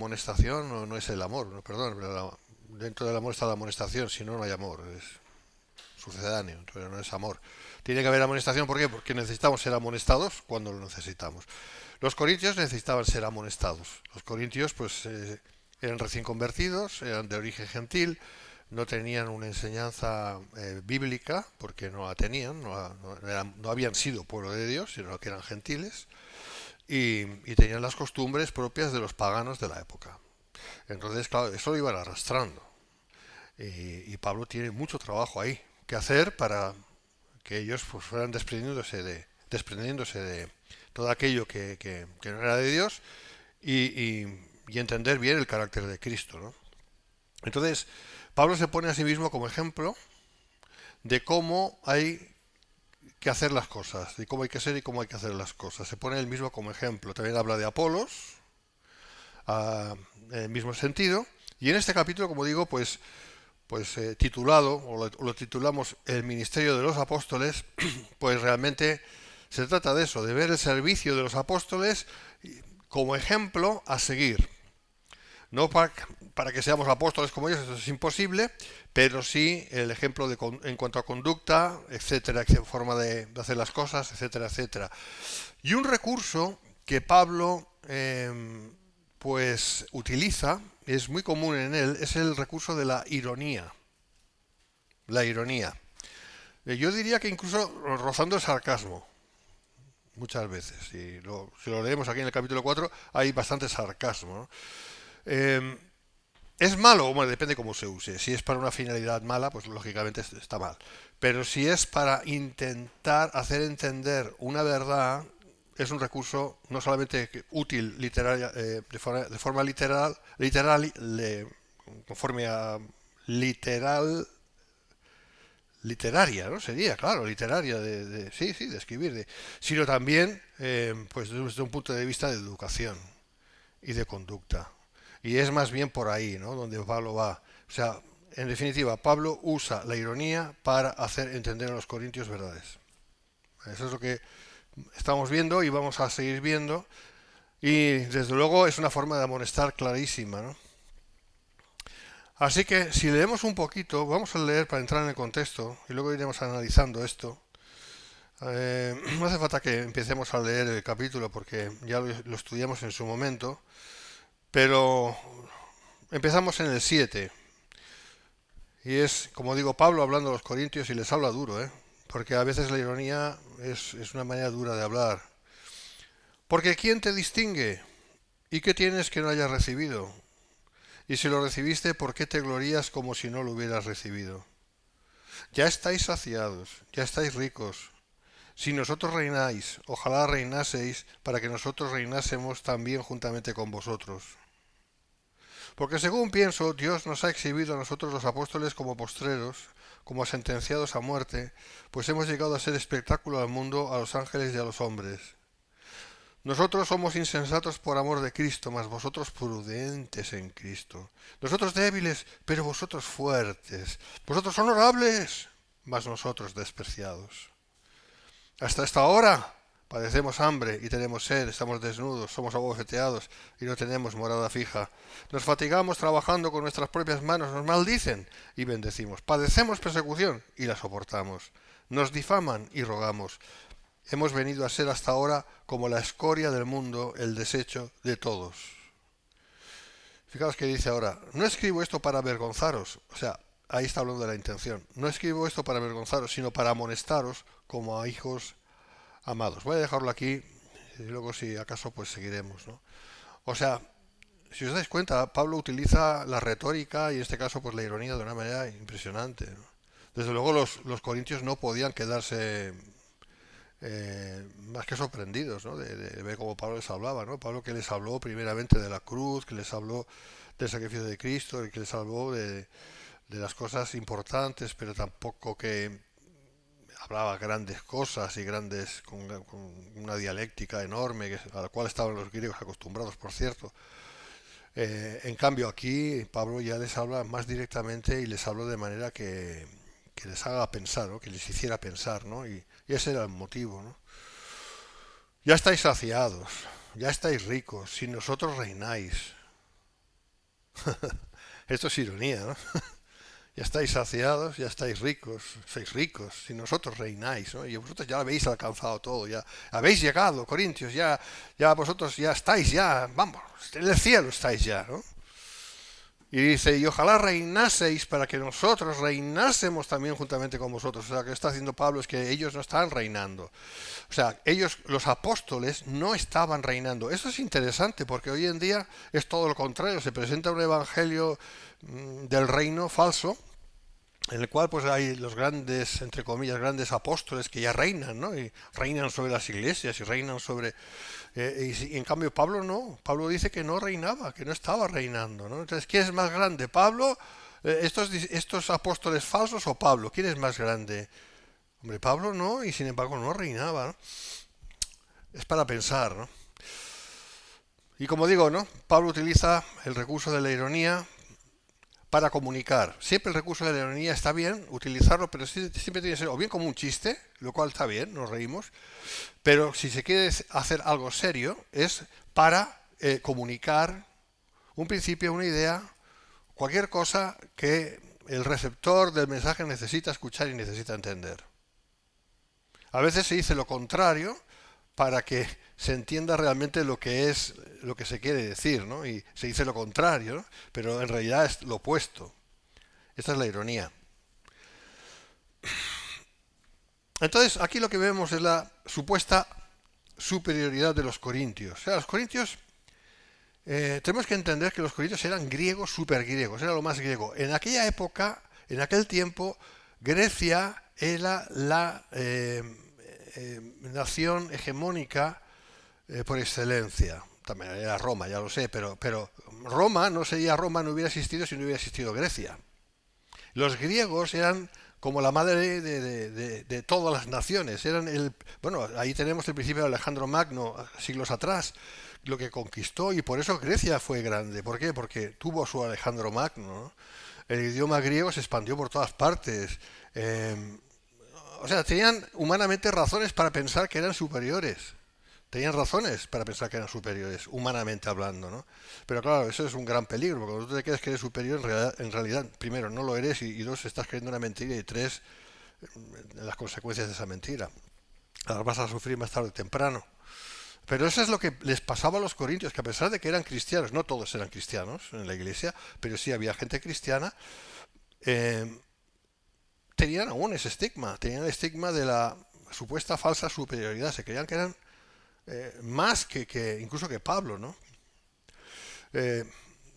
Amonestación no es el amor, no, perdón, pero dentro del amor está la amonestación, si no, no hay amor, es sucedáneo, entonces no es amor. Tiene que haber amonestación, ¿por qué? Porque necesitamos ser amonestados cuando lo necesitamos. Los corintios necesitaban ser amonestados. Los corintios, pues, eran recién convertidos, eran de origen gentil, no tenían una enseñanza bíblica, porque no la tenían, no habían sido pueblo de Dios, sino que eran gentiles, y tenían las costumbres propias de los paganos de la época. Entonces, claro, eso lo iban arrastrando. Y Pablo tiene mucho trabajo ahí que hacer para que ellos pues, fueran desprendiéndose de todo aquello que no era de Dios y entender bien el carácter de Cristo, ¿no? Entonces, Pablo se pone a sí mismo como ejemplo de cómo hay que hacer las cosas, de cómo hay que ser y cómo hay que hacer las cosas. Se pone él mismo como ejemplo. También habla de Apolos, en el mismo sentido. Y en este capítulo, como digo, titulado, o lo titulamos El Ministerio de los Apóstoles, pues realmente se trata de eso, de ver el servicio de los apóstoles como ejemplo a seguir. No para que seamos apóstoles como ellos, eso es imposible, pero sí el ejemplo en cuanto a conducta, etcétera, forma de hacer las cosas, etcétera, etcétera. Y un recurso que Pablo pues utiliza, es muy común en él, es el recurso de la ironía. La ironía. Yo diría que incluso rozando el sarcasmo, muchas veces. Si lo leemos aquí en el capítulo 4, hay bastante sarcasmo, ¿no? Eh, ¿Es malo? Bueno, depende cómo se use. Si es para una finalidad mala, pues lógicamente está mal. Pero si es para intentar hacer entender una verdad, es un recurso no solamente útil de forma conforme a literal, literaria, ¿no? Sería, claro, literaria, sí, sí, de escribir, sino también, pues desde un punto de vista de educación y de conducta. Y es más bien por ahí, ¿no? Donde Pablo va. O sea, en definitiva, Pablo usa la ironía para hacer entender a los corintios verdades. Eso es lo que estamos viendo y vamos a seguir viendo. Y desde luego es una forma de amonestar clarísima, ¿no? Así que si leemos un poquito, vamos a leer para entrar en el contexto y luego iremos analizando esto. No hace falta que empecemos a leer el capítulo porque ya lo estudiamos en su momento, pero empezamos en el 7. Y es, como digo, Pablo hablando a los corintios y les habla duro, ¿eh? Porque a veces la ironía es una manera dura de hablar. Porque ¿quién te distingue? ¿Y qué tienes que no hayas recibido? Y si lo recibiste, ¿por qué te glorías como si no lo hubieras recibido? Ya estáis saciados, ya estáis ricos. Si nosotros reináis, ojalá reinaseis para que nosotros reinásemos también juntamente con vosotros. Porque según pienso, Dios nos ha exhibido a nosotros los apóstoles como postreros, como sentenciados a muerte, pues hemos llegado a ser espectáculo al mundo, a los ángeles y a los hombres. Nosotros somos insensatos por amor de Cristo, mas vosotros prudentes en Cristo. Nosotros débiles, pero vosotros fuertes. Vosotros honorables, mas nosotros despreciados. Hasta esta hora padecemos hambre y tenemos sed, estamos desnudos, somos abofeteados y no tenemos morada fija. Nos fatigamos trabajando con nuestras propias manos, nos maldicen y bendecimos. Padecemos persecución y la soportamos. Nos difaman y rogamos. Hemos venido a ser hasta ahora como la escoria del mundo, el desecho de todos. Fijaos que dice ahora, no escribo esto para avergonzaros, o sea, ahí está hablando de la intención. No escribo esto para avergonzaros, sino para amonestaros como a hijos amados. Voy a dejarlo aquí y luego si acaso pues seguiremos, ¿no? O sea, si os dais cuenta, Pablo utiliza la retórica y en este caso pues la ironía de una manera impresionante, ¿no? Desde luego los corintios no podían quedarse más que sorprendidos, ¿no? De ver cómo Pablo les hablaba, ¿no? Pablo que les habló primeramente de la cruz, que les habló del sacrificio de Cristo, y que les habló de las cosas importantes, pero tampoco que hablaba grandes cosas y con una dialéctica enorme a la cual estaban los griegos acostumbrados, por cierto. En cambio aquí Pablo ya les habla más directamente y les habla de manera que les haga pensar, ¿no? Que les hiciera pensar, ¿no? Y ese era el motivo, ¿no? Ya estáis saciados, ya estáis ricos, si nosotros reináis. Esto es ironía, ¿no? Ya estáis saciados, ya estáis ricos, sois ricos, si nosotros reináis, ¿no? Y vosotros ya habéis alcanzado todo, ya habéis llegado, Corintios, ya vosotros ya estáis, ya, vamos, en el cielo estáis ya, ¿no? Y dice, y ojalá reinaseis para que nosotros reinásemos también juntamente con vosotros. O sea, lo que está haciendo Pablo es que ellos no están reinando. O sea, ellos, los apóstoles, no estaban reinando. Eso es interesante porque hoy en día es todo lo contrario. Se presenta un evangelio del reino falso, en el cual pues hay los grandes, entre comillas, grandes apóstoles que ya reinan, ¿no? Y reinan sobre las iglesias y reinan sobre... y en cambio Pablo no, Pablo dice que no reinaba, que no estaba reinando, ¿no? Entonces, ¿quién es más grande? ¿Pablo, estos apóstoles falsos o Pablo? ¿Quién es más grande? Hombre, Pablo no, y sin embargo no reinaba, ¿no? Es para pensar, ¿no? Y como digo, ¿no? Pablo utiliza el recurso de la ironía para comunicar. Siempre el recurso de la ironía está bien utilizarlo, pero siempre tiene que ser o bien como un chiste, lo cual está bien, nos reímos, pero si se quiere hacer algo serio es para comunicar un principio, una idea, cualquier cosa que el receptor del mensaje necesita escuchar y necesita entender. A veces se dice lo contrario para que se entienda realmente lo que es lo que se quiere decir, ¿no? Y se dice lo contrario, ¿no? Pero en realidad es lo opuesto. Esta es la ironía. Entonces, aquí lo que vemos es la supuesta superioridad de los corintios. O sea, los corintios, tenemos que entender que los corintios eran griegos, supergriegos, era lo más griego. En aquella época, en aquel tiempo, Grecia era la nación hegemónica por excelencia. También era Roma, ya lo sé, pero Roma no sería Roma, no hubiera existido si no hubiera existido Grecia. Los griegos eran como la madre de todas las naciones. Eran bueno, ahí tenemos el principio de Alejandro Magno, siglos atrás, lo que conquistó, y por eso Grecia fue grande. ¿Por qué? Porque tuvo su Alejandro Magno, ¿no? El idioma griego se expandió por todas partes. O sea, tenían humanamente razones para pensar que eran superiores. Tenían razones para pensar que eran superiores, humanamente hablando, ¿no? Pero claro, eso es un gran peligro, porque cuando tú te crees que eres superior, en realidad, primero, no lo eres, y dos, estás creyendo una mentira, y tres, las consecuencias de esa mentira. Las vas a sufrir más tarde o temprano. Pero eso es lo que les pasaba a los corintios, que a pesar de que eran cristianos, no todos eran cristianos en la iglesia, pero sí había gente cristiana, eh, tenían aún ese estigma, tenían el estigma de la supuesta falsa superioridad, se creían que eran más incluso que Pablo, ¿no? Eh,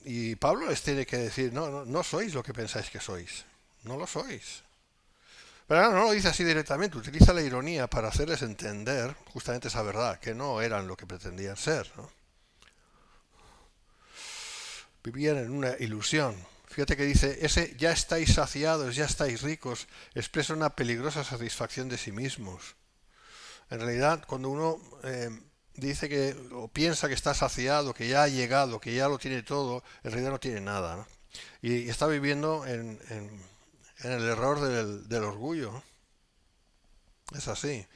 y Pablo les tiene que decir, no sois lo que pensáis que sois, no lo sois. Pero no lo dice así directamente, utiliza la ironía para hacerles entender justamente esa verdad, que no eran lo que pretendían ser, ¿no? Vivían en una ilusión. Fíjate que dice, ese ya estáis saciados, ya estáis ricos, expresa una peligrosa satisfacción de sí mismos. En realidad, cuando uno dice que o piensa que está saciado, que ya ha llegado, que ya lo tiene todo, en realidad no tiene nada, ¿no? Y está viviendo en el error del orgullo, ¿no? Es así.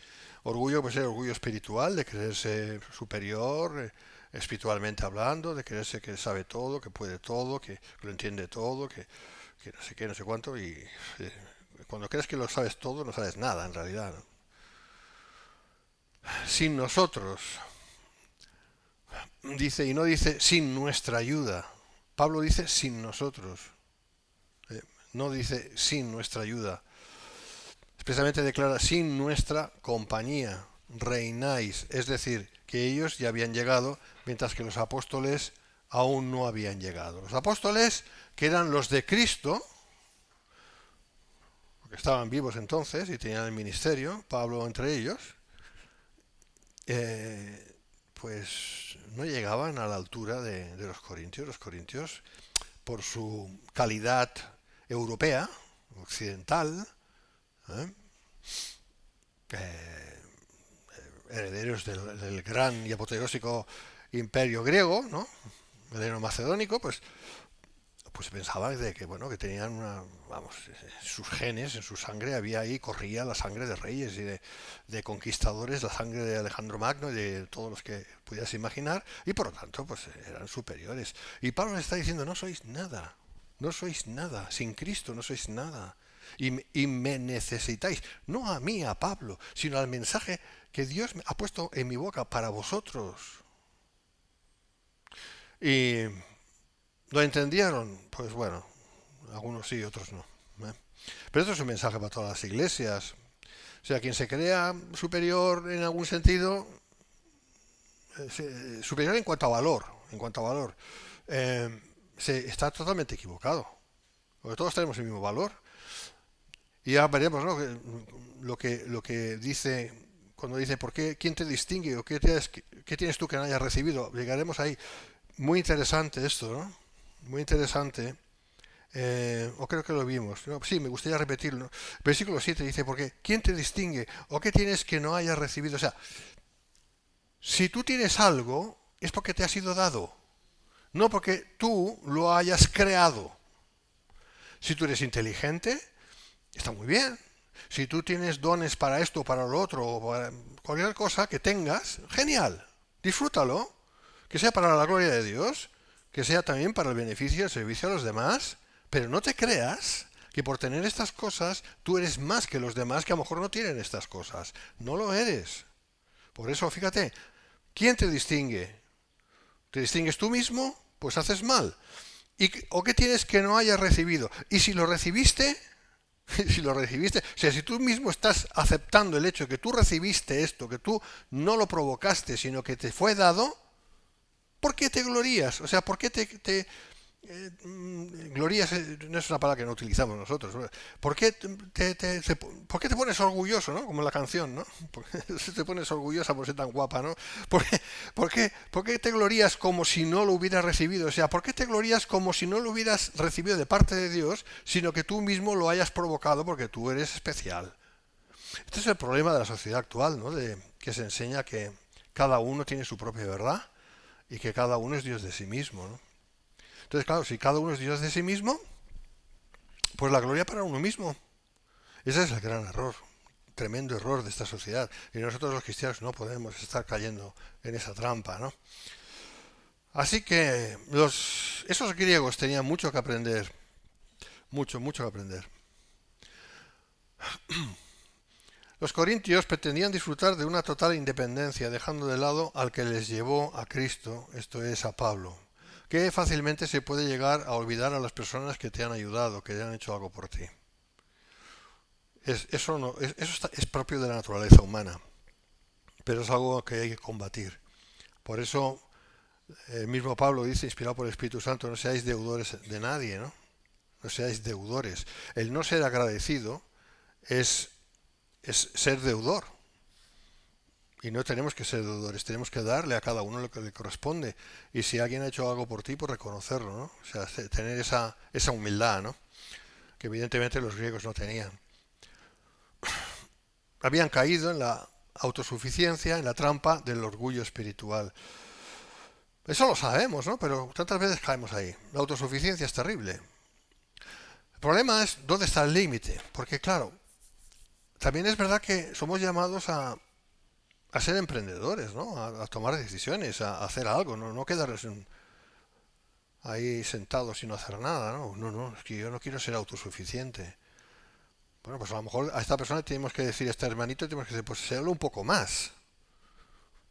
Orgullo, pues es orgullo espiritual, de creerse superior, espiritualmente hablando, de creerse que sabe todo, que puede todo, que lo entiende todo, que no sé qué, no sé cuánto, y cuando crees que lo sabes todo, no sabes nada en realidad, ¿no? Sin nosotros, dice, y no dice sin nuestra ayuda. Pablo dice sin nosotros, no dice sin nuestra ayuda. Expresamente declara sin nuestra compañía reináis, es decir, que ellos ya habían llegado, mientras que los apóstoles aún no habían llegado. Los apóstoles, que eran los de Cristo, que estaban vivos entonces y tenían el ministerio, Pablo entre ellos, pues no llegaban a la altura de los corintios. Los corintios, por su calidad europea, occidental, ¿eh? Eh, herederos del gran y apoteósico imperio griego, ¿no? Heleno macedónico, pues pues pensaba de que bueno, que tenían vamos, sus genes, en su sangre había ahí, corría la sangre de reyes y de conquistadores, la sangre de Alejandro Magno y de todos los que pudieras imaginar, y por lo tanto pues eran superiores. Y Pablo le está diciendo, no sois nada, no sois nada, sin Cristo no sois nada. Y me necesitáis, no a mí, a Pablo, sino al mensaje que Dios ha puesto en mi boca para vosotros. Y ¿lo entendieron? Pues bueno, algunos sí, otros no. ¿Eh? Pero esto es un mensaje para todas las iglesias. O sea, quien se crea superior en algún sentido, superior en cuanto a valor, se está totalmente equivocado. Porque todos tenemos el mismo valor. Y ya veremos, ¿no? Lo que dice, cuando dice, ¿por qué? ¿Quién te distingue? ¿O qué tienes tú que no hayas recibido? Llegaremos ahí. Muy interesante esto, ¿no? Muy interesante. O creo que lo vimos. ¿No? Sí, me gustaría repetirlo. Versículo 7 dice, porque ¿quién te distingue? ¿O qué tienes que no hayas recibido? O sea, si tú tienes algo, es porque te ha sido dado, no porque tú lo hayas creado. Si tú eres inteligente, está muy bien. Si tú tienes dones para esto, para lo otro, o para cualquier cosa que tengas, genial. Disfrútalo. Que sea para la gloria de Dios, que sea también para el beneficio y el servicio a los demás, pero no te creas que por tener estas cosas tú eres más que los demás que a lo mejor no tienen estas cosas. No lo eres. Por eso, fíjate, ¿quién te distingue? ¿Te distingues tú mismo? Pues haces mal. ¿O qué tienes que no hayas recibido? Y si lo recibiste, si lo recibiste, o sea, si tú mismo estás aceptando el hecho de que tú recibiste esto, que tú no lo provocaste, sino que te fue dado, ¿por qué te glorías? O sea, ¿por qué glorías? No es una palabra que no utilizamos nosotros. ¿Por qué por qué te pones orgulloso, ¿no? Como en la canción, ¿no? ¿Por qué te pones orgullosa por ser tan guapa, ¿no? ¿Por qué te glorías como si no lo hubieras recibido? O sea, ¿por qué te glorías como si no lo hubieras recibido de parte de Dios, sino que tú mismo lo hayas provocado porque tú eres especial? Este es el problema de la sociedad actual, ¿no? Que se enseña que cada uno tiene su propia verdad y que cada uno es Dios de sí mismo, ¿no? Entonces, claro, si cada uno es Dios de sí mismo, pues la gloria para uno mismo. Ese es el gran error, tremendo error de esta sociedad. Y nosotros los cristianos no podemos estar cayendo en esa trampa, ¿no? Así que esos griegos tenían mucho que aprender, mucho, mucho que aprender. Los corintios pretendían disfrutar de una total independencia, dejando de lado al que les llevó a Cristo, esto es a Pablo, que fácilmente se puede llegar a olvidar a las personas que te han ayudado, que te han hecho algo por ti. Eso no, es propio de la naturaleza humana, pero es algo que hay que combatir. Por eso el mismo Pablo dice, inspirado por el Espíritu Santo, no seáis deudores de nadie, ¿no? No seáis deudores. El no ser agradecido es ser deudor. Y no tenemos que ser deudores, tenemos que darle a cada uno lo que le corresponde. Y si alguien ha hecho algo por ti, pues reconocerlo, ¿no? O sea, tener esa humildad, ¿no? Que evidentemente los griegos no tenían. Habían caído en la autosuficiencia, en la trampa del orgullo espiritual. Eso lo sabemos, ¿no? Pero tantas veces caemos ahí. La autosuficiencia es terrible. El problema es dónde está el límite. Porque claro, también es verdad que somos llamados a ser emprendedores, ¿no? A tomar decisiones, a hacer algo, no quedarnos ahí sentados sin hacer nada, ¿no? No, es que yo no quiero ser autosuficiente. Bueno, pues a lo mejor a esta persona tenemos que decir, a este hermanito tenemos que decir, pues sélo un poco más,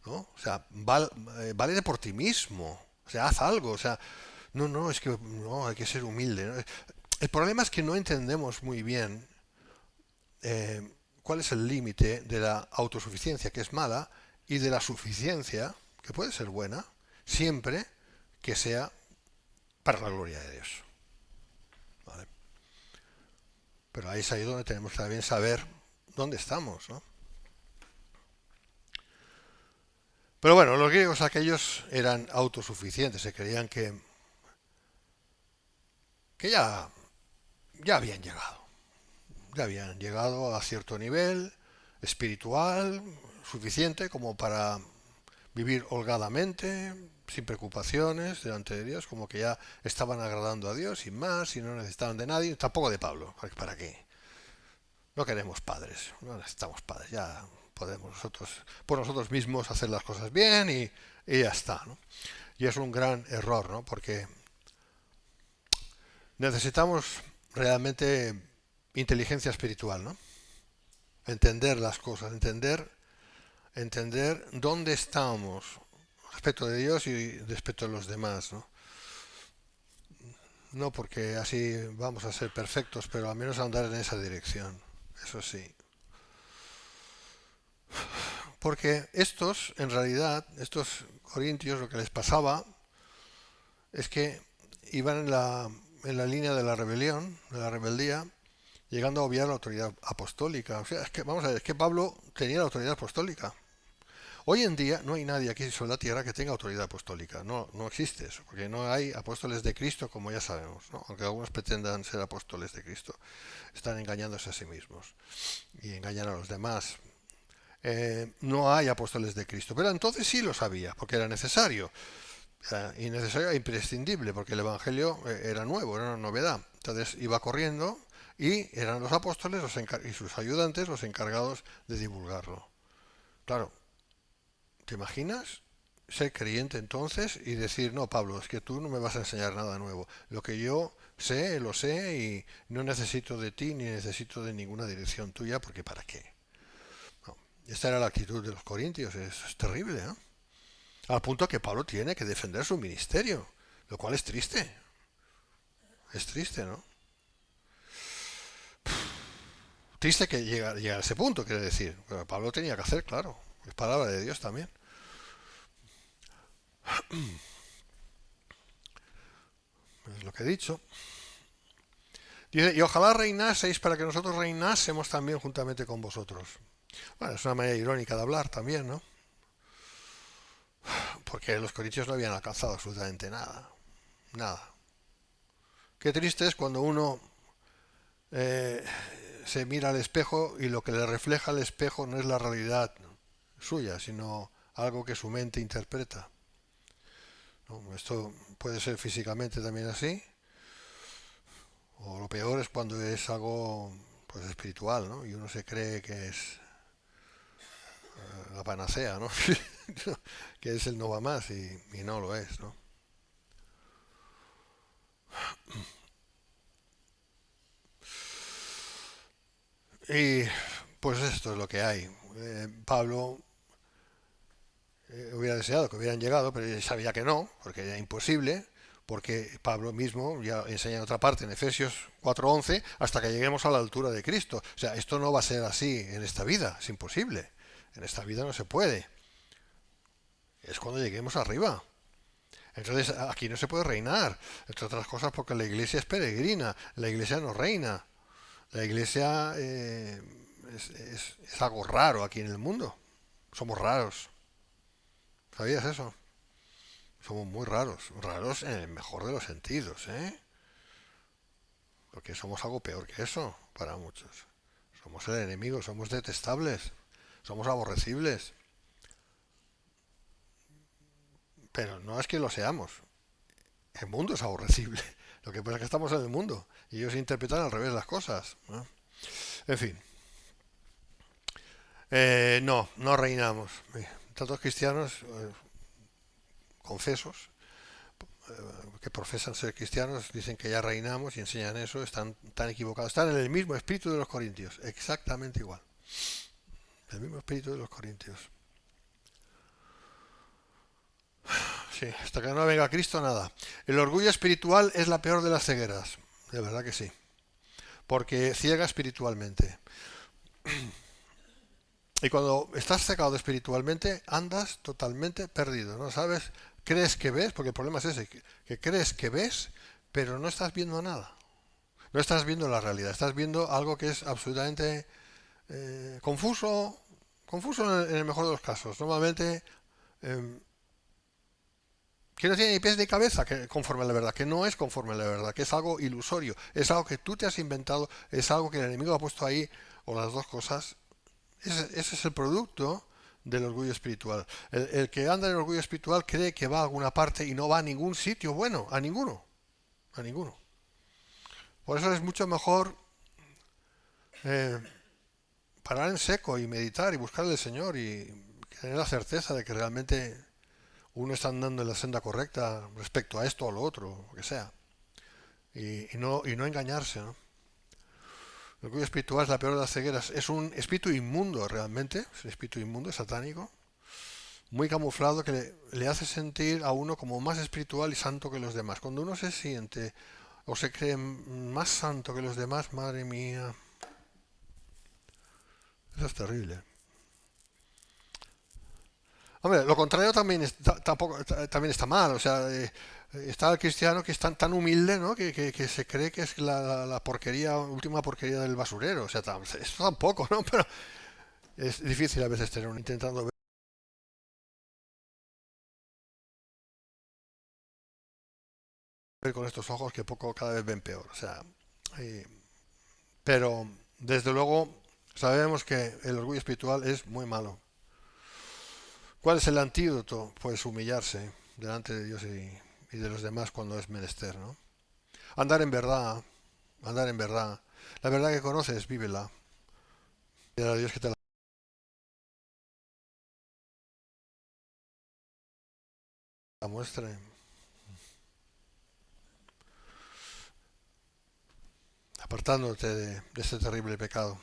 ¿no? O sea, vale por ti mismo, o sea, haz algo, o sea, no, es que no, hay que ser humilde, ¿no? El problema es que no entendemos muy bien cuál es el límite de la autosuficiencia, que es mala, y de la suficiencia, que puede ser buena, siempre que sea para la gloria de Dios. ¿Vale? Pero ahí es ahí donde tenemos que también saber dónde estamos, ¿no? Pero bueno, los griegos aquellos eran autosuficientes, se creían que ya habían llegado a cierto nivel espiritual suficiente como para vivir holgadamente, sin preocupaciones delante de Dios, como que ya estaban agradando a Dios sin más y no necesitaban de nadie, tampoco de Pablo. ¿Para qué? No queremos padres, no necesitamos padres, ya podemos nosotros, por nosotros mismos hacer las cosas bien y ya está, ¿no? Y es un gran error, ¿no? Porque necesitamos realmente inteligencia espiritual, ¿no? Entender las cosas, entender dónde estamos respecto de Dios y respecto de los demás, ¿no? No porque así vamos a ser perfectos, pero al menos andar en esa dirección, eso sí. Porque estos, en realidad, estos corintios, lo que les pasaba es que iban en la línea de la rebelión, de la rebeldía, llegando a obviar la autoridad apostólica. O sea, es que, vamos a ver, es que Pablo tenía la autoridad apostólica. Hoy en día no hay nadie aquí sobre la tierra que tenga autoridad apostólica. No, no existe eso, porque no hay apóstoles de Cristo, como ya sabemos, ¿no? Aunque algunos pretendan ser apóstoles de Cristo. Están engañándose a sí mismos y engañan a los demás. No hay apóstoles de Cristo, pero entonces sí los había, porque era necesario. Y necesario e imprescindible, porque el Evangelio era nuevo, era una novedad. Entonces iba corriendo y eran los apóstoles y sus ayudantes los encargados de divulgarlo. Claro, ¿te imaginas ser creyente entonces y decir, no, Pablo, es que tú no me vas a enseñar nada nuevo? Lo que yo sé, lo sé y no necesito de ti ni necesito de ninguna dirección tuya, porque ¿para qué? No. Esta era la actitud de los corintios, es terrible, ¿eh? Al punto que Pablo tiene que defender su ministerio, lo cual es triste. Es triste, ¿no? Triste que llegue a ese punto, quiere decir. Pero Pablo tenía que hacer, claro. Es palabra de Dios también. Es lo que he dicho. Dice, y ojalá reinaseis para que nosotros reinásemos también juntamente con vosotros. Bueno, es una manera irónica de hablar también, ¿no? Porque los corintios no habían alcanzado absolutamente nada. Nada. Qué triste es cuando uno eh, se mira al espejo y lo que le refleja al espejo no es la realidad suya, sino algo que su mente interpreta, ¿no? Esto puede ser físicamente también así, o lo peor es cuando es algo pues espiritual, ¿no? Y uno se cree que es la panacea, ¿no? Que es el no va más y no lo es, ¿no? Y pues esto es lo que hay. Pablo hubiera deseado que hubieran llegado, pero él sabía que no, porque era imposible, porque Pablo mismo ya enseña en otra parte, en Efesios 4:11, hasta que lleguemos a la altura de Cristo. O sea, esto no va a ser así en esta vida, es imposible. En esta vida no se puede. Es cuando lleguemos arriba. Entonces aquí no se puede reinar, entre otras cosas porque la iglesia es peregrina, la iglesia no reina. La iglesia es algo raro aquí en el mundo. Somos raros. ¿Sabías eso? Somos muy raros, raros en el mejor de los sentidos, ¿eh? Porque somos algo peor que eso para muchos. Somos el enemigo, somos detestables, somos aborrecibles. Pero no es que lo seamos. El mundo es aborrecible. Lo que pasa es que estamos en el mundo y ellos interpretan al revés las cosas, ¿no? En fin, no reinamos. Tantos cristianos confesos que profesan ser cristianos dicen que ya reinamos y enseñan eso, están tan equivocados. Están en el mismo espíritu de los corintios, exactamente igual. El mismo espíritu de los corintios. Sí, hasta que no venga Cristo, nada. El orgullo espiritual es la peor de las cegueras, de verdad que sí, porque ciega espiritualmente. Y cuando estás cegado espiritualmente, andas totalmente perdido, ¿no? ¿Sabes? Crees que ves, porque el problema es ese, que crees que ves, pero no estás viendo nada. No estás viendo la realidad, estás viendo algo que es absolutamente confuso, confuso en el mejor de los casos. Normalmente, eh, que no tiene ni pies ni cabeza que conforme a la verdad, que no es conforme a la verdad, que es algo ilusorio, es algo que tú te has inventado, es algo que el enemigo ha puesto ahí, o las dos cosas. Ese es el producto del orgullo espiritual. El que anda en el orgullo espiritual cree que va a alguna parte y no va a ningún sitio bueno, a ninguno, a ninguno. Por eso es mucho mejor eh, parar en seco y meditar y buscar al Señor y tener la certeza de que realmente uno está andando en la senda correcta respecto a esto o lo otro, lo que sea. Y no engañarse, ¿no? El orgullo espiritual es la peor de las cegueras. Es un espíritu inmundo realmente, es un espíritu inmundo, satánico, muy camuflado que le hace sentir a uno como más espiritual y santo que los demás. Cuando uno se siente o se cree más santo que los demás, madre mía, eso es terrible. Hombre, lo contrario también tampoco, también está mal. O sea, está el cristiano que es tan humilde, ¿no? Que se cree que es la porquería, última porquería del basurero. O sea, esto tampoco, ¿no? Pero es difícil a veces tener uno intentando ver con estos ojos que poco cada vez ven peor. O sea, eh, pero desde luego sabemos que el orgullo espiritual es muy malo. ¿Cuál es el antídoto? Pues humillarse delante de Dios y de los demás cuando es menester, ¿no? Andar en verdad, andar en verdad. La verdad que conoces, vívela. Y a Dios que te la muestre, apartándote de este terrible pecado.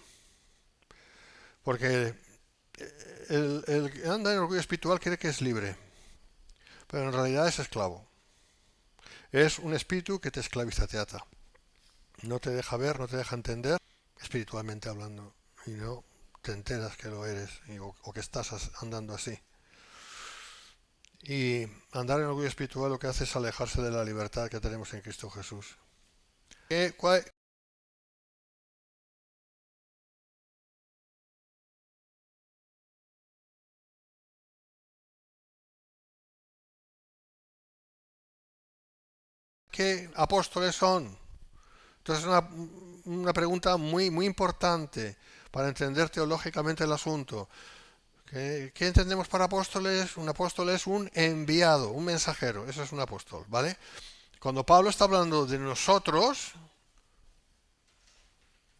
Porque el que anda en orgullo espiritual cree que es libre, pero en realidad es esclavo. Es un espíritu que te esclaviza, te ata. No te deja ver, no te deja entender, espiritualmente hablando. Y no te enteras que lo eres o que estás andando así. Y andar en orgullo espiritual lo que hace es alejarse de la libertad que tenemos en Cristo Jesús. ¿Cuál, ¿qué apóstoles son? Entonces es una pregunta muy importante para entender teológicamente el asunto. ¿Qué entendemos por apóstoles? Un apóstol es un enviado, un mensajero. Eso es un apóstol, ¿vale? Cuando Pablo está hablando de nosotros,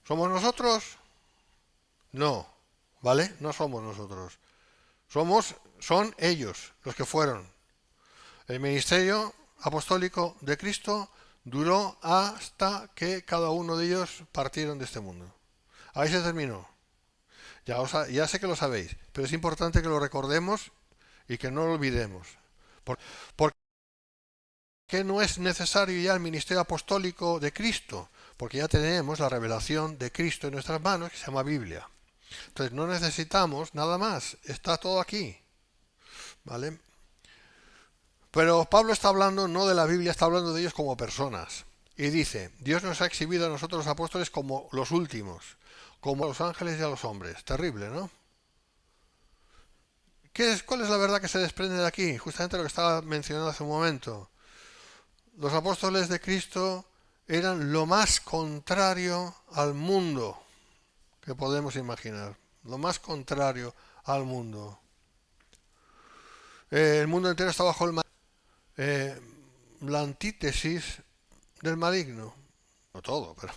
¿somos nosotros? No, ¿vale? No somos nosotros. Son ellos los que fueron. El ministerio apostólico de Cristo duró hasta que cada uno de ellos partieron de este mundo. Ahí se terminó. Ya sé que lo sabéis, pero es importante que lo recordemos y que no lo olvidemos. ¿Por qué no es necesario ya el ministerio apostólico de Cristo? Porque ya tenemos la revelación de Cristo en nuestras manos, que se llama Biblia. Entonces no necesitamos nada más, está todo aquí, ¿vale? Pero Pablo está hablando no de la Biblia, está hablando de ellos como personas. Y dice, Dios nos ha exhibido a nosotros los apóstoles como los últimos, como a los ángeles y a los hombres. Terrible, ¿no? ¿Cuál es la verdad que se desprende de aquí? Justamente lo que estaba mencionando hace un momento. Los apóstoles de Cristo eran lo más contrario al mundo que podemos imaginar. Lo más contrario al mundo. El mundo entero está bajo eh, la antítesis del maligno. No todo, pero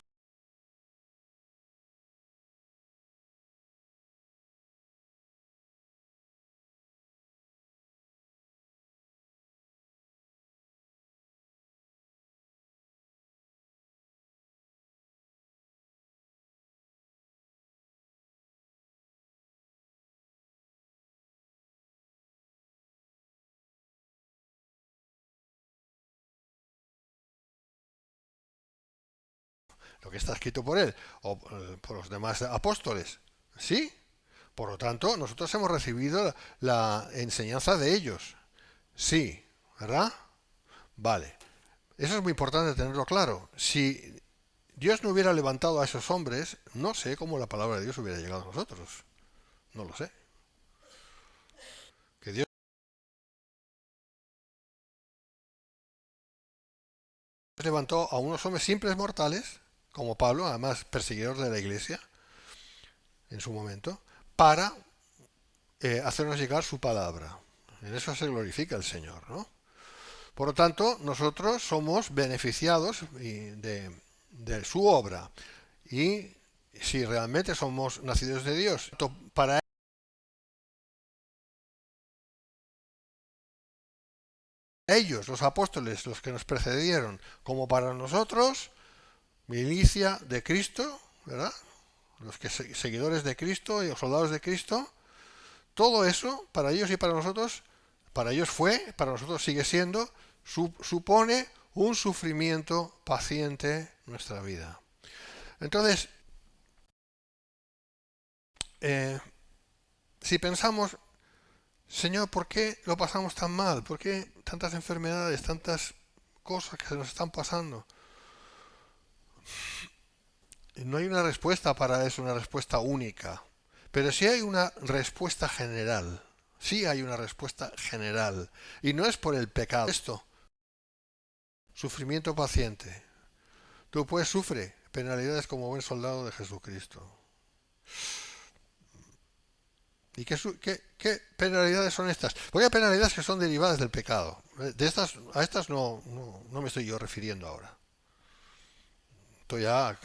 lo que está escrito por él o por los demás apóstoles. ¿Sí? Por lo tanto, nosotros hemos recibido la enseñanza de ellos. Sí, ¿verdad? Vale. Eso es muy importante tenerlo claro. Si Dios no hubiera levantado a esos hombres, no sé cómo la palabra de Dios hubiera llegado a nosotros. No lo sé. Que Dios levantó a unos hombres simples mortales, como Pablo, además perseguidor de la iglesia en su momento, para hacernos llegar su palabra. En eso se glorifica el Señor, ¿no? Por lo tanto, nosotros somos beneficiados de su obra. Y si realmente somos nacidos de Dios, para ellos, los apóstoles, los que nos precedieron, como para nosotros, milicia de Cristo, ¿verdad? Los que seguidores de Cristo y los soldados de Cristo, todo eso, para ellos y para nosotros, para ellos fue, para nosotros sigue siendo, supone un sufrimiento paciente en nuestra vida. Entonces, si pensamos, Señor, ¿por qué lo pasamos tan mal? ¿Por qué tantas enfermedades, tantas cosas que se nos están pasando? No hay una respuesta para eso, una respuesta única. Pero sí hay una respuesta general. Sí hay una respuesta general. Y no es por el pecado. Esto, sufrimiento paciente. Tú pues sufre penalidades como buen soldado de Jesucristo. ¿Y qué penalidades son estas? Porque hay penalidades que son derivadas del pecado. A estas no me estoy yo refiriendo ahora. Esto ya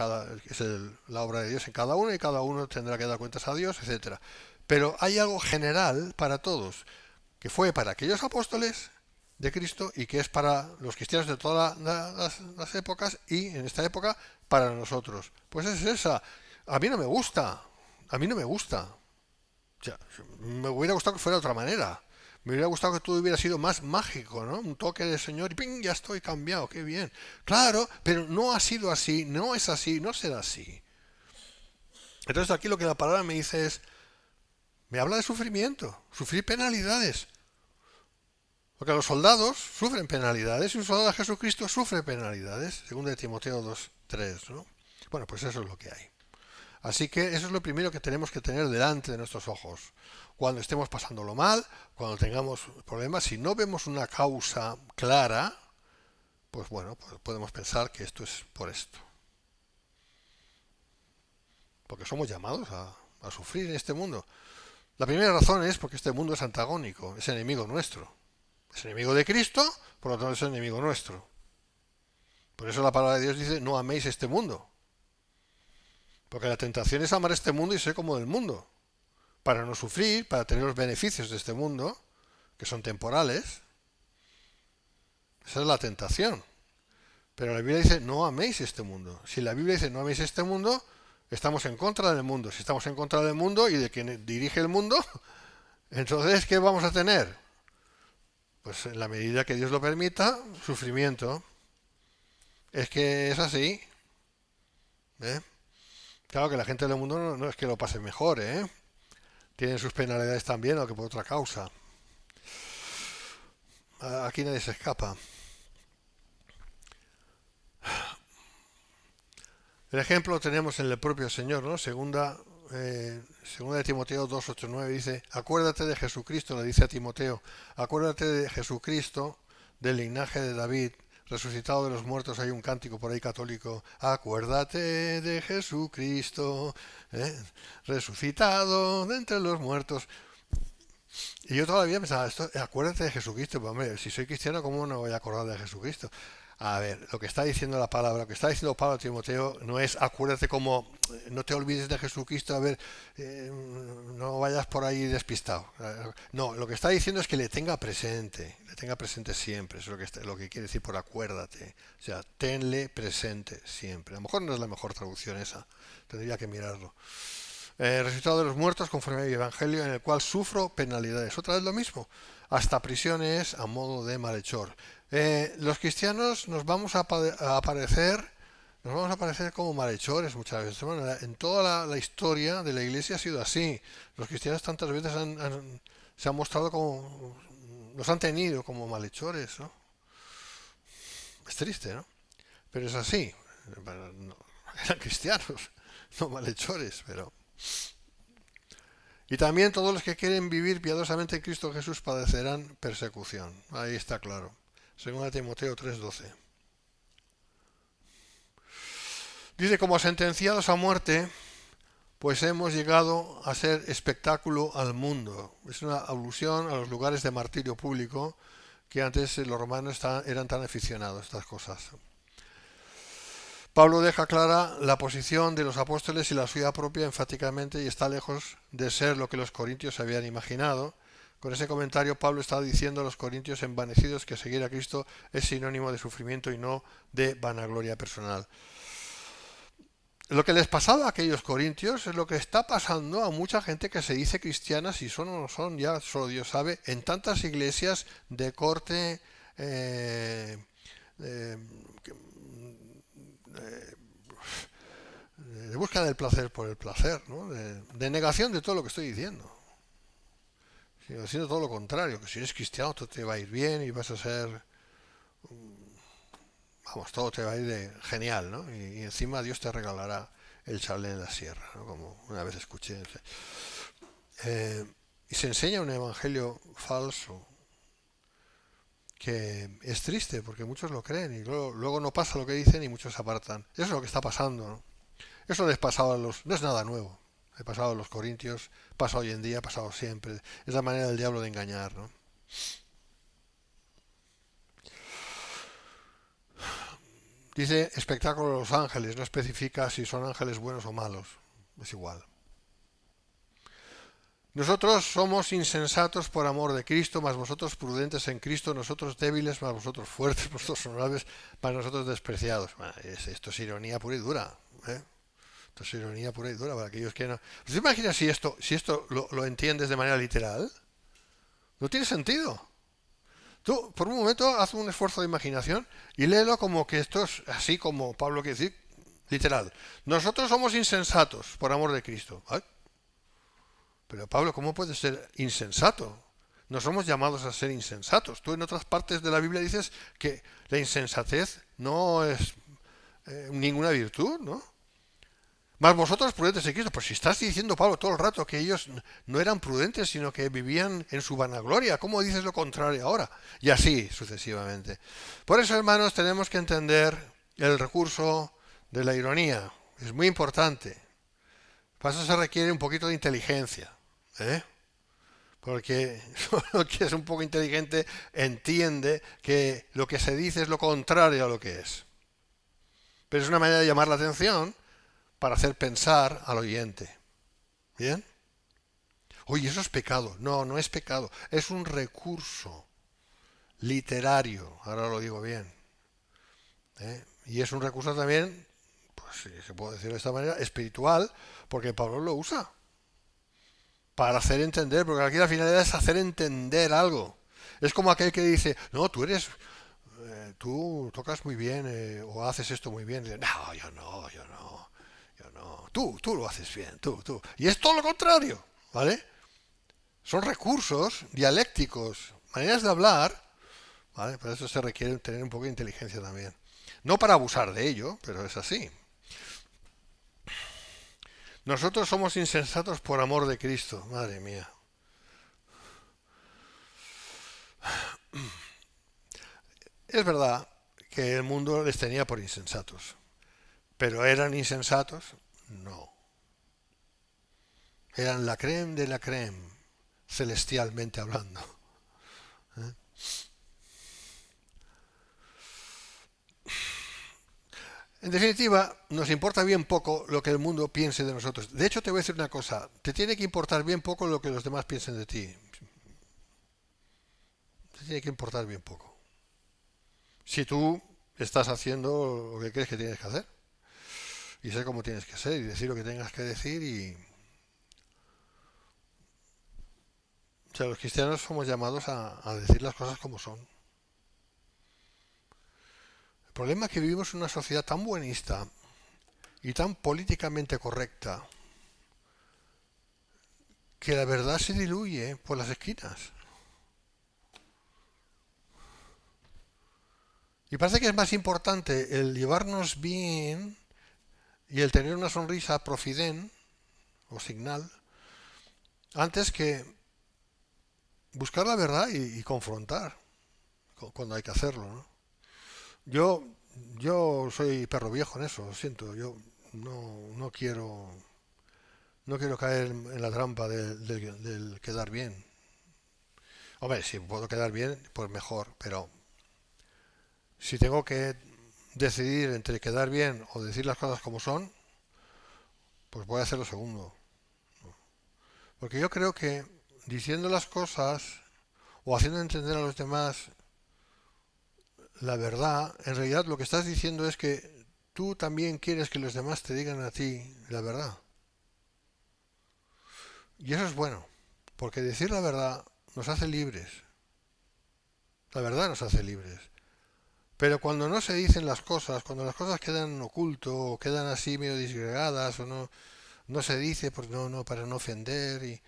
es la obra de Dios en cada uno y cada uno tendrá que dar cuentas a Dios, etcétera. Pero hay algo general para todos, que fue para aquellos apóstoles de Cristo y que es para los cristianos de todas las épocas y en esta época para nosotros. Pues es esa. A mí no me gusta. A mí no me gusta. O sea, me hubiera gustado que fuera de otra manera. Me hubiera gustado que todo hubiera sido más mágico, ¿no? Un toque del Señor y ¡ping! Ya estoy cambiado, qué bien. Claro, pero no ha sido así, no es así, no será así. Entonces aquí lo que la palabra me dice es, me habla de sufrimiento, sufrir penalidades. Porque los soldados sufren penalidades y un soldado de Jesucristo sufre penalidades, según de Timoteo 2:3, ¿no? Bueno, pues eso es lo que hay. Así que eso es lo primero que tenemos que tener delante de nuestros ojos. Cuando estemos pasándolo mal, cuando tengamos problemas, si no vemos una causa clara, pues bueno, pues podemos pensar que esto es por esto. Porque somos llamados a sufrir en este mundo. La primera razón es porque este mundo es antagónico, es enemigo nuestro. Es enemigo de Cristo, por lo tanto es enemigo nuestro. Por eso la palabra de Dios dice, no améis este mundo. Porque la tentación es amar este mundo y ser como del mundo. Para no sufrir, para tener los beneficios de este mundo, que son temporales. Esa es la tentación. Pero la Biblia dice, no améis este mundo. Si la Biblia dice, no améis este mundo, estamos en contra del mundo. Si estamos en contra del mundo y de quien dirige el mundo, entonces, ¿qué vamos a tener? Pues en la medida que Dios lo permita, sufrimiento. Es que es así. ¿Eh? Claro que la gente del mundo no es que lo pase mejor, ¿eh? Tienen sus penalidades también, aunque por otra causa. Aquí nadie se escapa. El ejemplo lo tenemos en el propio Señor, ¿no? Segunda de Timoteo 2:8-9 dice, acuérdate de Jesucristo, le dice a Timoteo, acuérdate de Jesucristo, del linaje de David, resucitado de los muertos. Hay un cántico por ahí católico, acuérdate de Jesucristo, resucitado de entre los muertos. Y yo todavía pensaba, acuérdate de Jesucristo, pues hombre, si soy cristiano, ¿cómo no voy a acordar de Jesucristo? A ver, lo que está diciendo la palabra, lo que está diciendo Pablo a Timoteo no es acuérdate como, no te olvides de Jesucristo, a ver, no vayas por ahí despistado. No, lo que está diciendo es que le tenga presente siempre, eso es lo que quiere decir por acuérdate. O sea, tenle presente siempre. A lo mejor no es la mejor traducción esa, tendría que mirarlo. Resucitado de los muertos conforme al Evangelio, en el cual sufro penalidades. Otra vez lo mismo, hasta prisiones a modo de malhechor. Los cristianos nos vamos a aparecer como malhechores muchas veces. Bueno, en toda la historia de la Iglesia ha sido así. Los cristianos tantas veces se han mostrado como, nos han tenido como malhechores, ¿no? Es triste, ¿no? Pero es así. Eran cristianos, no malhechores, pero... Y también todos los que quieren vivir piadosamente en Cristo Jesús padecerán persecución. Ahí está claro. Según Timoteo 3:12. Dice, como sentenciados a muerte pues hemos llegado a ser espectáculo al mundo. Es una alusión a los lugares de martirio público que antes los romanos eran tan aficionados a estas cosas. Pablo deja clara la posición de los apóstoles y la suya propia enfáticamente y está lejos de ser lo que los corintios habían imaginado. Con ese comentario Pablo está diciendo a los corintios envanecidos que seguir a Cristo es sinónimo de sufrimiento y no de vanagloria personal. Lo que les pasaba a aquellos corintios es lo que está pasando a mucha gente que se dice cristiana, si son o no son, ya solo Dios sabe, en tantas iglesias de corte eh, de búsqueda del placer por el placer, ¿no? De negación de todo lo que estoy diciendo. Sino haciendo todo lo contrario, que si eres cristiano todo te va a ir bien y vas a ser, vamos, todo te va a ir genial, ¿no? Y encima Dios te regalará el chalet en la sierra, ¿no? Como una vez escuché. Y se enseña un evangelio falso que es triste porque muchos lo creen y luego no pasa lo que dicen y muchos se apartan. Eso es lo que está pasando, ¿no? Eso les pasaba a los... No es nada nuevo. Ha pasado a los corintios, pasa hoy en día, ha pasado siempre. Es la manera del diablo de engañar, ¿no? Dice espectáculo de los ángeles, no especifica si son ángeles buenos o malos. Es igual. Nosotros somos insensatos por amor de Cristo, mas vosotros prudentes en Cristo, nosotros débiles, mas vosotros fuertes, vosotros honorables, mas nosotros despreciados. Bueno, esto es ironía pura y dura, ¿eh? Esto es ironía pura y dura para aquellos que no... ¿Te imaginas si esto lo entiendes de manera literal? No tiene sentido. Tú, por un momento, haz un esfuerzo de imaginación y léelo como que esto es así como Pablo quiere decir, literal. Nosotros somos insensatos por amor de Cristo. ¿Ay? Pero Pablo, ¿cómo puedes ser insensato? No somos llamados a ser insensatos. Tú en otras partes de la Biblia dices que la insensatez no es ninguna virtud, ¿no? Más vosotros prudentes en Cristo. Pues si estás diciendo, Pablo, todo el rato que ellos no eran prudentes, sino que vivían en su vanagloria, ¿cómo dices lo contrario ahora? Y así sucesivamente. Por eso, hermanos, tenemos que entender el recurso de la ironía. Es muy importante. Para eso se requiere un poquito de inteligencia, ¿eh? Porque solo que es un poco inteligente entiende que lo que se dice es lo contrario a lo que es. Pero es una manera de llamar la atención para hacer pensar al oyente. ¿Bien? Oye, eso es pecado. No, no es pecado. Es un recurso literario. Ahora lo digo bien. ¿Eh? Y es un recurso también, pues si se puede decir de esta manera, espiritual, porque Pablo lo usa para hacer entender, porque aquí la finalidad es hacer entender algo. Es como aquel que dice, no, tú tocas muy bien o haces esto muy bien. Y dice, no, yo no. Tú lo haces bien, tú. Y es todo lo contrario, ¿vale? Son recursos dialécticos, maneras de hablar, ¿vale? Para eso se requiere tener un poco de inteligencia también. No para abusar de ello, pero es así. Nosotros somos insensatos por amor de Cristo, madre mía. Es verdad que el mundo les tenía por insensatos, pero ¿eran insensatos? No. Eran la creme de la creme, celestialmente hablando. ¿Eh? En definitiva, nos importa bien poco lo que el mundo piense de nosotros. De hecho, te voy a decir una cosa, te tiene que importar bien poco lo que los demás piensen de ti. Te tiene que importar bien poco. Si tú estás haciendo lo que crees que tienes que hacer, y sé cómo tienes que ser, y decir lo que tengas que decir, y... O sea, los cristianos somos llamados a decir las cosas como son. El problema es que vivimos en una sociedad tan buenista y tan políticamente correcta que la verdad se diluye por las esquinas. Y parece que es más importante el llevarnos bien y el tener una sonrisa profident o signal antes que buscar la verdad y confrontar cuando hay que hacerlo, ¿no? Yo, yo soy perro viejo en eso, lo siento. Yo no quiero No quiero caer en la trampa del quedar bien. Hombre, si puedo quedar bien, pues mejor, pero si tengo que decidir entre quedar bien o decir las cosas como son, pues voy a hacer lo segundo. Porque yo creo que diciendo las cosas o haciendo entender a los demás la verdad, en realidad lo que estás diciendo es que tú también quieres que los demás te digan a ti la verdad. Y eso es bueno, porque decir la verdad nos hace libres. La verdad nos hace libres. Pero cuando no se dicen las cosas, cuando las cosas quedan en oculto, o quedan así medio disgregadas, o no se dice pues no, para no ofender, y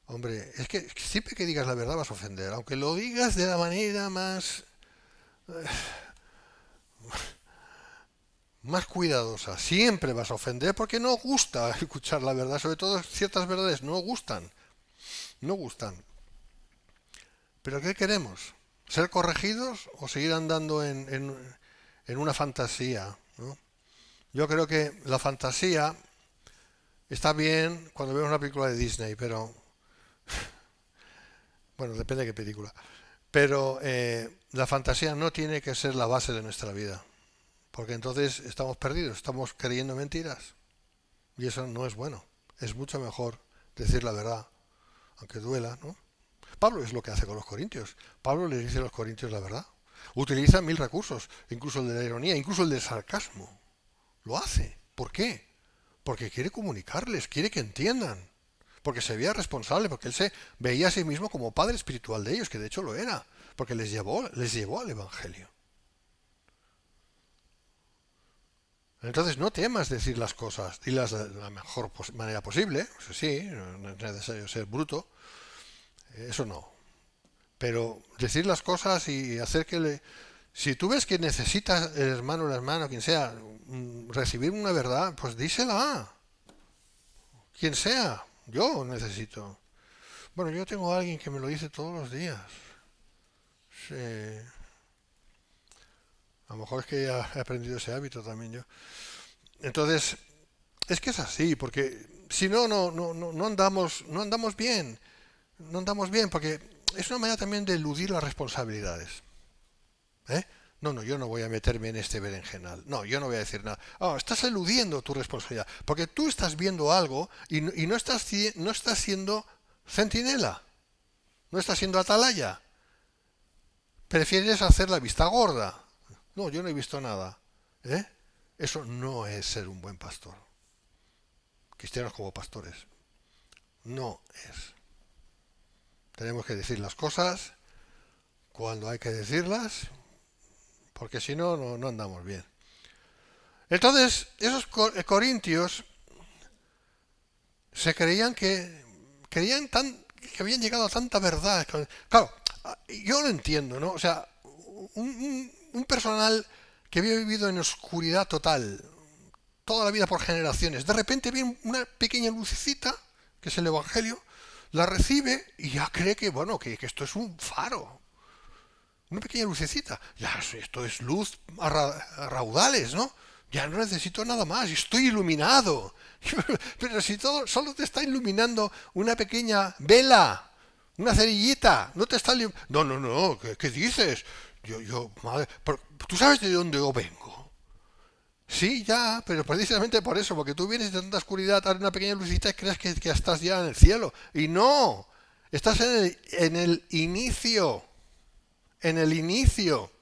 hombre, es que siempre que digas la verdad vas a ofender, aunque lo digas de la manera más cuidadosa, siempre vas a ofender porque no gusta escuchar la verdad, sobre todo ciertas verdades no gustan, no gustan. Pero ¿qué queremos? ¿Ser corregidos o seguir andando en una fantasía? ¿No? Yo creo que la fantasía está bien cuando vemos una película de Disney, pero bueno, depende de qué película. Pero la fantasía no tiene que ser la base de nuestra vida, porque entonces estamos perdidos, estamos creyendo mentiras y eso no es bueno. Es mucho mejor decir la verdad, aunque duela, ¿no? Pablo es lo que hace con los corintios. Pablo le dice a los corintios la verdad. Utiliza mil recursos, incluso el de la ironía, incluso el del sarcasmo. Lo hace. ¿Por qué? Porque quiere comunicarles, quiere que entiendan. Porque se veía responsable, porque él se veía a sí mismo como padre espiritual de ellos, que de hecho lo era, porque les llevó al Evangelio. Entonces no temas decir las cosas, dilas de la mejor manera posible, eso sí, no es necesario ser bruto, eso no. Pero decir las cosas y hacer que le... Si tú ves que necesitas el hermano o la hermana, quien sea, recibir una verdad, pues dísela. Quien sea, yo necesito. Bueno, yo tengo a alguien que me lo dice todos los días. Sí. A lo mejor es que ya he aprendido ese hábito también yo. Entonces, es que es así, porque si no, no andamos bien. No andamos bien, porque es una manera también de eludir las responsabilidades. ¿Eh? No, yo no voy a meterme en este berenjenal. No, yo no voy a decir nada. Estás eludiendo tu responsabilidad, porque tú estás viendo algo y no estás siendo centinela, no estás siendo atalaya. Prefieres hacer la vista gorda. No, yo no he visto nada. ¿Eh? Eso no es ser un buen pastor. Cristianos como pastores. No es. Tenemos que decir las cosas cuando hay que decirlas, porque si no, no andamos bien. Entonces, esos corintios se creían que habían llegado a tanta verdad. Claro, yo lo entiendo, ¿no? O sea, un personal que había vivido en oscuridad total, toda la vida por generaciones, de repente ve una pequeña lucecita, que es el Evangelio, la recibe y ya cree que, bueno, que esto es un faro, una pequeña lucecita. Ya, esto es luz a raudales, ¿no? Ya no necesito nada más, estoy iluminado. Pero si todo solo te está iluminando una pequeña vela, una cerillita, no te está no, ¿qué dices? Madre, ¿tú sabes de dónde yo vengo? Sí, ya, pero precisamente por eso, porque tú vienes de tanta oscuridad, abre una pequeña lucecita y crees que estás ya en el cielo. Y no, estás en el inicio, en el inicio.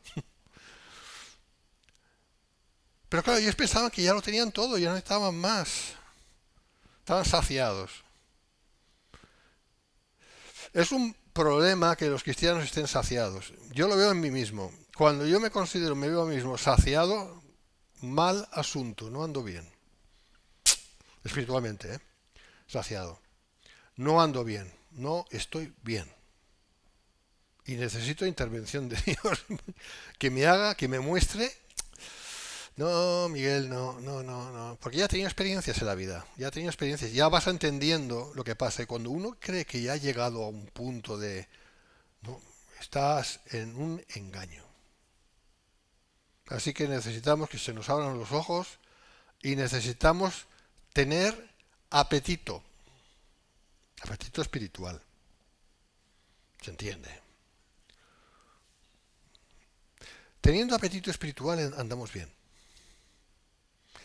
Pero claro, ellos pensaban que ya lo tenían todo, ya no necesitaban más. Estaban saciados. Es un problema que los cristianos estén saciados. Yo lo veo en mí mismo. Cuando yo me veo a mí mismo saciado, mal asunto, no ando bien. Espiritualmente, ¿eh? Saciado. No ando bien, no estoy bien. Y necesito intervención de Dios que me haga, que me muestre. No, Miguel, no. Porque ya he tenido experiencias en la vida. Ya he tenido experiencias. Ya vas entendiendo lo que pasa. Y cuando uno cree que ya ha llegado a un punto de... No, estás en un engaño. Así que necesitamos que se nos abran los ojos y necesitamos tener apetito. Apetito espiritual. ¿Se entiende? Teniendo apetito espiritual andamos bien.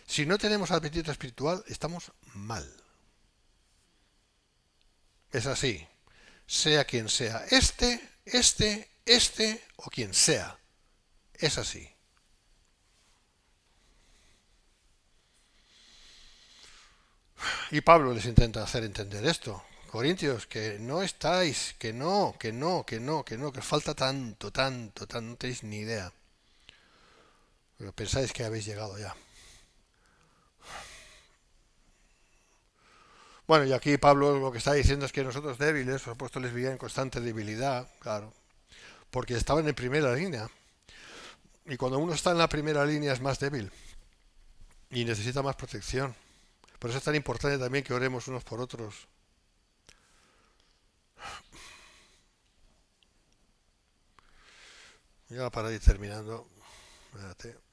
Si no tenemos apetito espiritual, estamos mal. Es así. Sea quien sea. Este o quien sea. Es así. Y Pablo les intenta hacer entender esto. Corintios, que no estáis, que os falta tanto, no tenéis ni idea. Pero pensáis que habéis llegado ya. Bueno, y aquí Pablo lo que está diciendo es que nosotros débiles, los apóstoles vivían en constante debilidad, claro, porque estaban en primera línea. Y cuando uno está en la primera línea es más débil y necesita más protección. Por eso es tan importante también que oremos unos por otros. Ya para ir terminando, espérate.